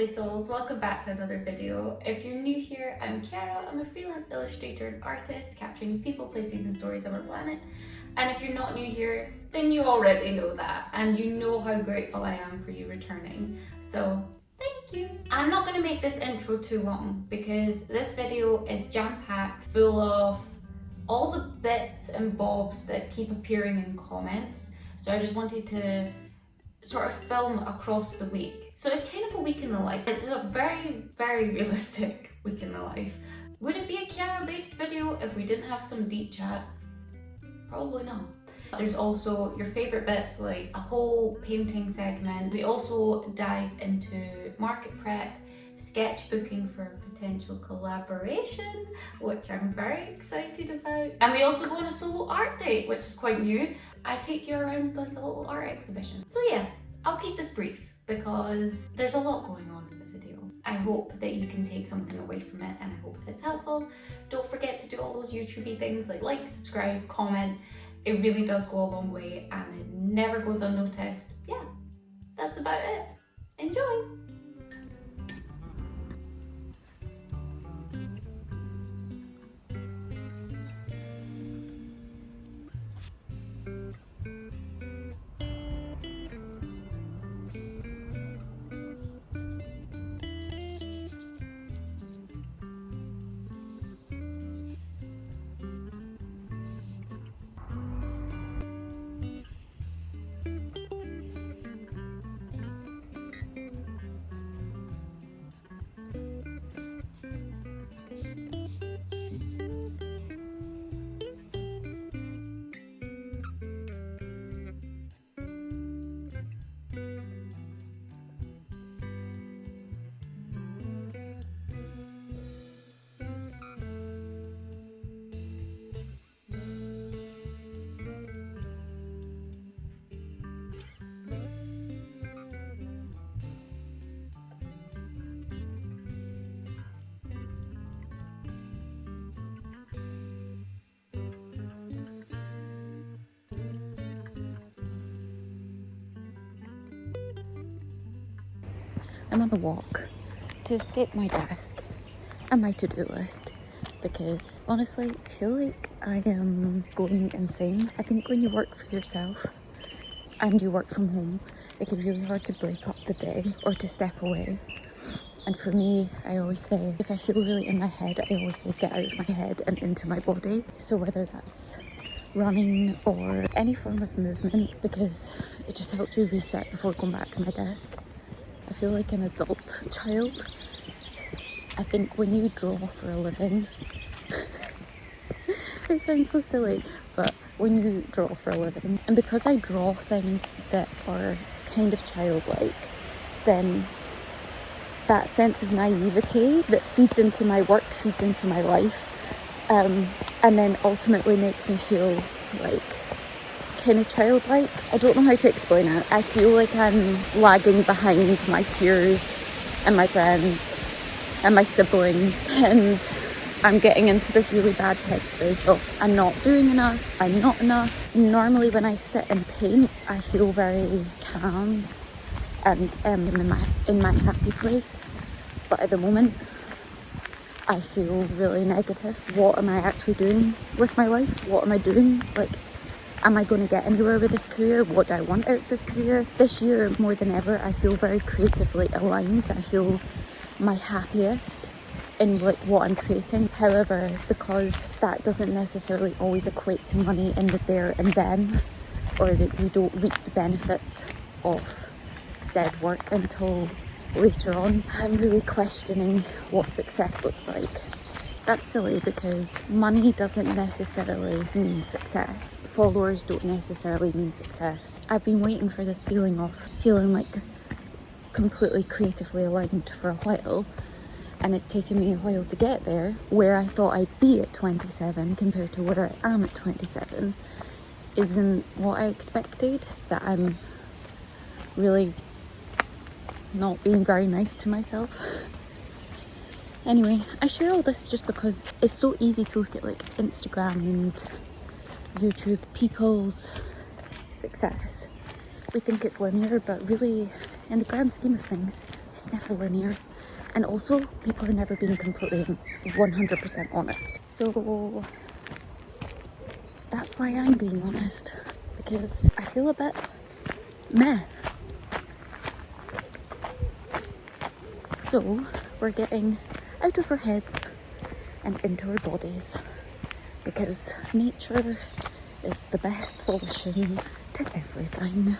lovely souls, welcome back to another video. If you're new here, I'm Chiara. I'm a freelance illustrator and artist capturing people, places and stories of our planet. And if you're not new here, then you already know that and you know how grateful I am for you returning. So thank you. I'm not going to make this intro too long because this video is jam-packed full of all the bits and bobs that keep appearing in comments. So I just wanted to sort of film across the week. So it's kind of a week in the life. It's a very, very realistic week in the life. Would it be a Chiara based video if we didn't have some deep chats? Probably not. There's also your favourite bits like a whole painting segment. We also dive into market prep, sketchbooking for potential collaboration, which I'm very excited about. And we also go on a solo art date, which is quite new. I take you around like a little art exhibition. So yeah, I'll keep this brief because there's a lot going on in the video. I hope that you can take something away from it and I hope that it's helpful. Don't forget to do all those YouTubey things like, subscribe, comment. It really does go a long way and it never goes unnoticed. Yeah, that's about it. Enjoy! I'm on a walk to escape my desk and my to-do list because honestly I feel like I am going insane. I think when you work for yourself and you work from home, it can be really hard to break up the day or to step away. And for me, I always say, if I feel really in my head, I always say get out of my head and into my body. So whether that's running or any form of movement, because it just helps me reset before going back to my desk. I feel like an adult child. I think when you draw for a living, it sounds so silly, but when you draw for a living, and because I draw things that are kind of childlike, then that sense of naivety that feeds into my work, feeds into my life, and then ultimately makes me feel like kind of childlike. I don't know how to explain it. I feel like I'm lagging behind my peers and my friends and my siblings, and I'm getting into this really bad headspace of I'm not doing enough, I'm not enough. Normally when I sit and paint, I feel very calm and in my happy place, but at the moment I feel really negative. What am I actually doing with my life? What am I doing? Like, am I going to get anywhere with this career? What do I want out of this career? This year, more than ever, I feel very creatively aligned. I feel my happiest in like what I'm creating. However, because that doesn't necessarily always equate to money in the there and then, or that you don't reap the benefits of said work until later on, I'm really questioning what success looks like. That's silly because money doesn't necessarily mean success. Followers don't necessarily mean success. I've been waiting for this feeling of feeling like completely creatively aligned for a while, and it's taken me a while to get there. Where I thought I'd be at 27 compared to where I am at 27 isn't what I expected. That I'm really not being very nice to myself. Anyway, I share all this just because it's so easy to look at like Instagram and YouTube, people's success. We think it's linear, but really in the grand scheme of things, it's never linear. And also, people are never being completely 100% honest. So that's why I'm being honest, because I feel a bit meh. So we're getting out of our heads and into our bodies, because nature is the best solution to everything.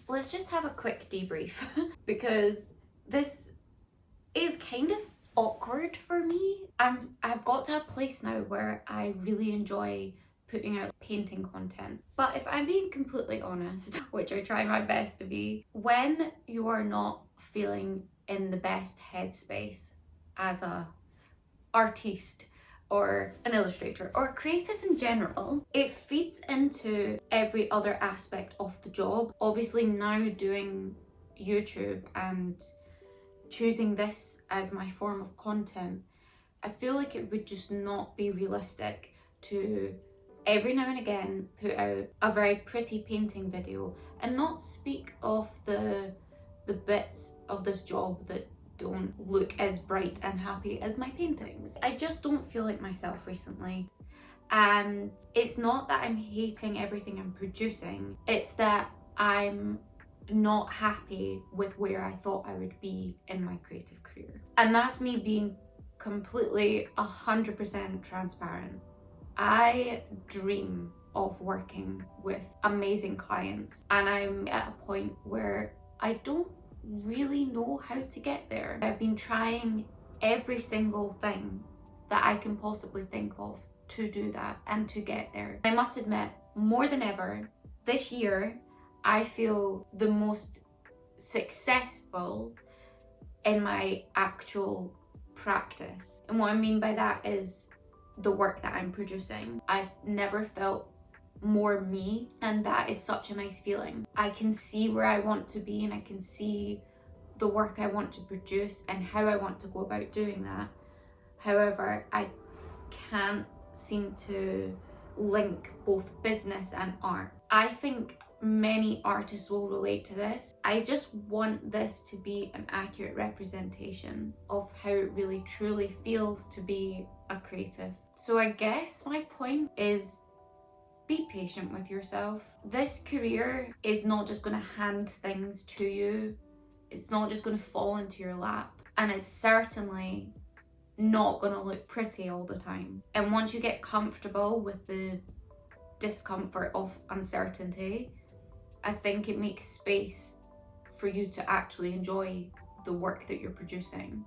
Let's just have a quick debrief because this is kind of awkward for me. I've got to a place now where I really enjoy putting out painting content. But if I'm being completely honest, which I try my best to be, when you are not feeling in the best headspace as a artiste or an illustrator or creative in general, it feeds into every other aspect of the job. Obviously now doing YouTube and choosing this as my form of content, I feel like it would just not be realistic to every now and again put out a very pretty painting video and not speak of the bits of this job that don't look as bright and happy as my paintings. I just don't feel like myself recently. And it's not that I'm hating everything I'm producing, it's that I'm not happy with where I thought I would be in my creative career. And that's me being completely 100% transparent. I dream of working with amazing clients, and I'm at a point where I don't really know how to get there. I've been trying every single thing that I can possibly think of to do that and to get there. I must admit, more than ever, this year, I feel the most successful in my actual practice. And what I mean by that is the work that I'm producing. I've never felt more me, and that is such a nice feeling. I can see where I want to be, and I can see the work I want to produce and how I want to go about doing that. However, I can't seem to link both business and art. I think many artists will relate to this. I just want this to be an accurate representation of how it really truly feels to be a creative. So I guess my point is, be patient with yourself. This career is not just going to hand things to you. It's not just going to fall into your lap. And it's certainly not going to look pretty all the time. And once you get comfortable with the discomfort of uncertainty, I think it makes space for you to actually enjoy the work that you're producing.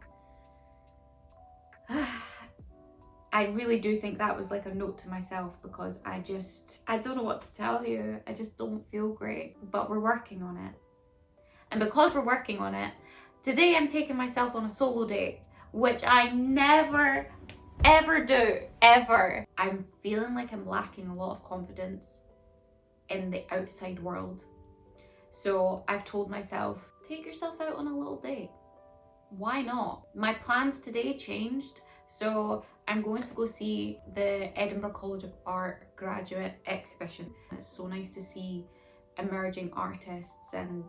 I really do think that was like a note to myself, because I don't know what to tell you. I just don't feel great, but we're working on it. And because we're working on it, today I'm taking myself on a solo date, which I never, ever do, ever. I'm feeling like I'm lacking a lot of confidence in the outside world. So I've told myself, take yourself out on a little date. Why not? My plans today changed, so I'm going to go see the Edinburgh College of Art graduate exhibition. It's so nice to see emerging artists and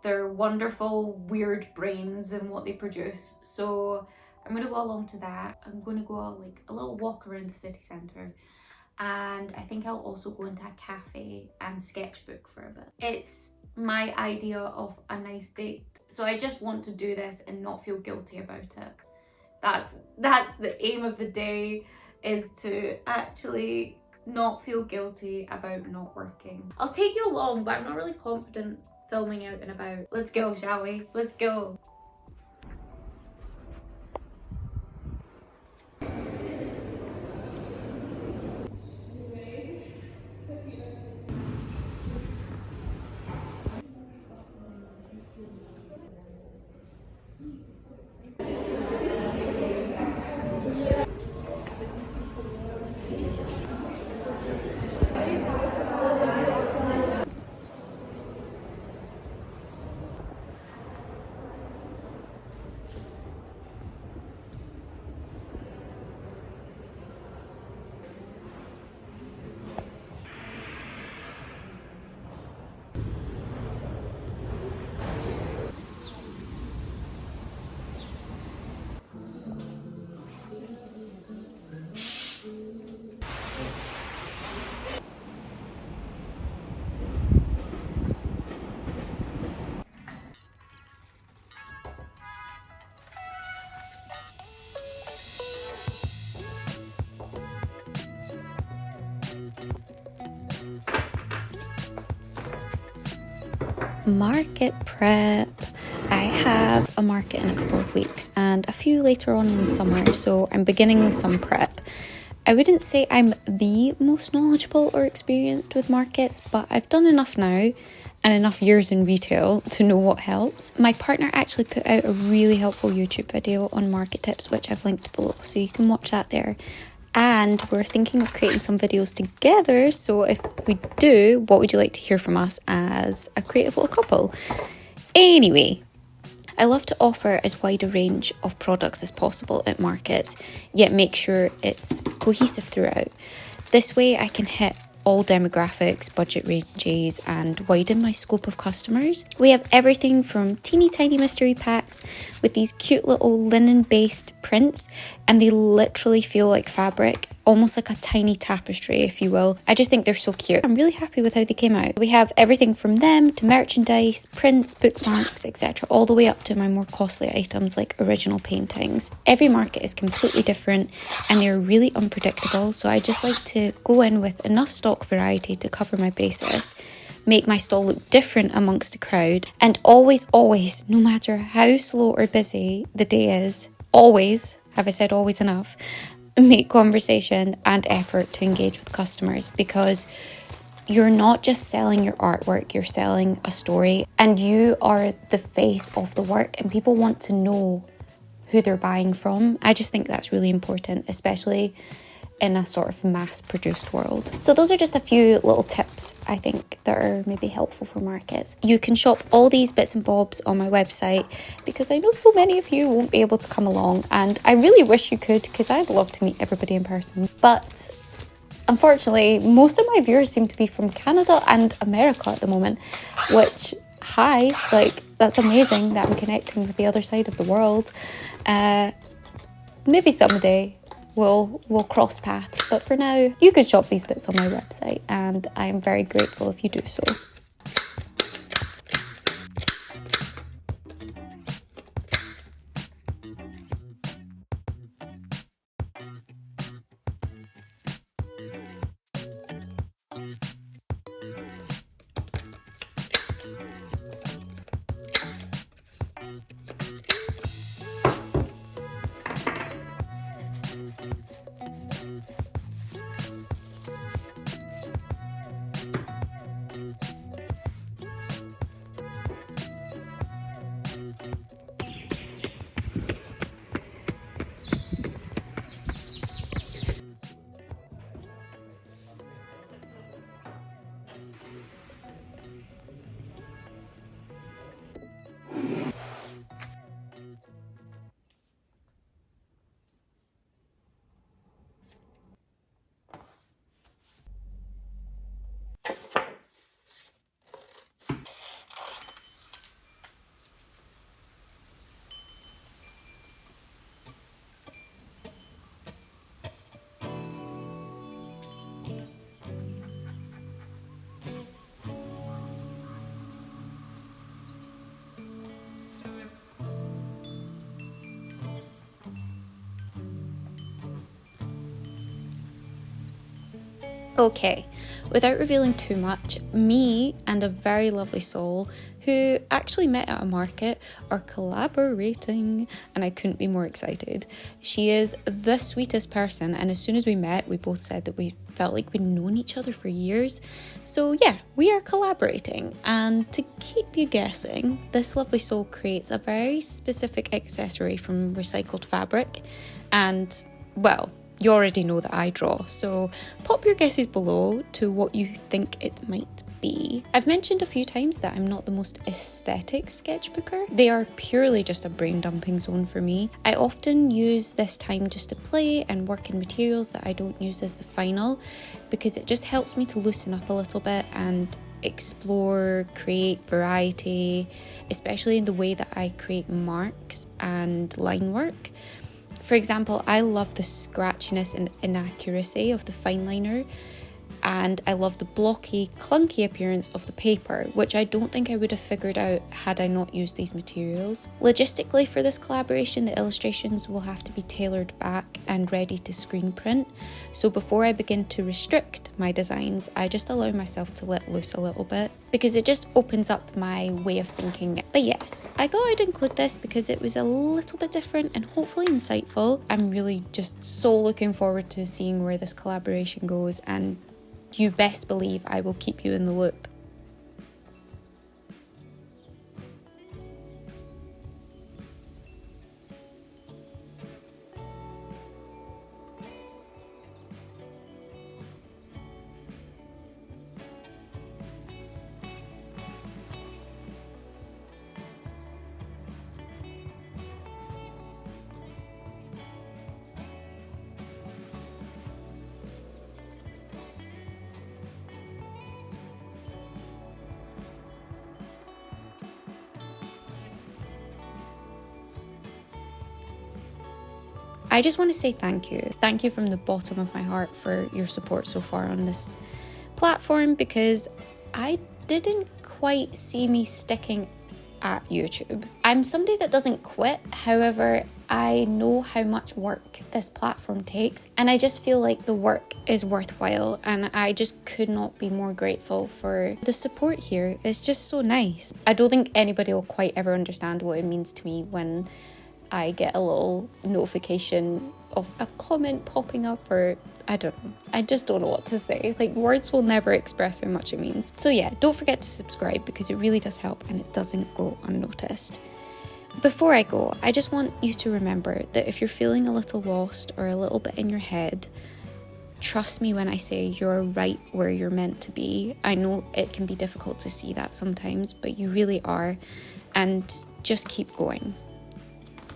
their wonderful weird brains and what they produce. So I'm going to go along to that. I'm going to go like a little walk around the city centre, and I think I'll also go into a cafe and sketchbook for a bit. It's my idea of a nice date, so I just want to do this and not feel guilty about it. That's the aim of the day, is to actually not feel guilty about not working. I'll take you along, but I'm not really confident filming out and about. Let's go, shall we? Let's go. Market prep. I have a market in a couple of weeks and a few later on in summer, so I'm beginning some prep. I wouldn't say I'm the most knowledgeable or experienced with markets, but I've done enough now and enough years in retail to know what helps. My partner actually put out a really helpful YouTube video on market tips, which I've linked below, so you can watch that there. And we're thinking of creating some videos together, so if we do, what would you like to hear from us as a creative little couple? Anyway, I love to offer as wide a range of products as possible at markets, yet make sure it's cohesive throughout. This way I can hit all demographics, budget ranges, and widen my scope of customers. We have everything from teeny tiny mystery packs with these cute little linen-based prints, and they literally feel like fabric, almost like a tiny tapestry, if you will. I just think they're so cute. I'm really happy with how they came out. We have everything from them to merchandise, prints, bookmarks, etc., all the way up to my more costly items like original paintings. Every market is completely different and they're really unpredictable, so I just like to go in with enough stock variety to cover my basis, make my stall look different amongst the crowd, and always, no matter how slow or busy the day is, always, have I said always enough, make conversation and effort to engage with customers, because you're not just selling your artwork, you're selling a story, and you are the face of the work, and people want to know who they're buying from. I just think that's really important, especially in a sort of mass-produced world. So those are just a few little tips, I think, that are maybe helpful for markets. You can shop all these bits and bobs on my website, because I know so many of you won't be able to come along, and I really wish you could, because I'd love to meet everybody in person. But unfortunately, most of my viewers seem to be from Canada and America at the moment, which, hi, like, that's amazing that I'm connecting with the other side of the world. Maybe someday we'll cross paths, but for now you can shop these bits on my website, and I am very grateful if you do so. Okay, without revealing too much, me and a very lovely soul who actually met at a market are collaborating, and I couldn't be more excited. She is the sweetest person, and as soon as we met, we both said that we felt like we'd known each other for years. So yeah, we are collaborating, and to keep you guessing, this lovely soul creates a very specific accessory from recycled fabric, and well, you already know that I draw, so pop your guesses below to what you think it might be. I've mentioned a few times that I'm not the most aesthetic sketchbooker. They are purely just a brain dumping zone for me. I often use this time just to play and work in materials that I don't use as the final, because it just helps me to loosen up a little bit and explore, create variety, especially in the way that I create marks and line work. For example, I love the scratchiness and inaccuracy of the fine liner, and I love the blocky, clunky appearance of the paper, which I don't think I would have figured out had I not used these materials. Logistically, for this collaboration, the illustrations will have to be tailored back and ready to screen print. So before I begin to restrict my designs, I just allow myself to let loose a little bit, because it just opens up my way of thinking. But yes, I thought I'd include this because it was a little bit different and hopefully insightful. I'm really just so looking forward to seeing where this collaboration goes, and you best believe I will keep you in the loop. I just want to say thank you. Thank you from the bottom of my heart for your support so far on this platform, because I didn't quite see me sticking at YouTube. I'm somebody that doesn't quit, however, I know how much work this platform takes, and I just feel like the work is worthwhile, and I just could not be more grateful for the support here. It's just so nice. I don't think anybody will quite ever understand what it means to me when I get a little notification of a comment popping up, or I don't know. I just don't know what to say. Like, words will never express how much it means. So yeah, don't forget to subscribe because it really does help and it doesn't go unnoticed. Before I go, I just want you to remember that if you're feeling a little lost or a little bit in your head, trust me when I say you're right where you're meant to be. I know it can be difficult to see that sometimes, but you really are. And just keep going.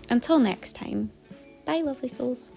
Until next time, bye lovely souls.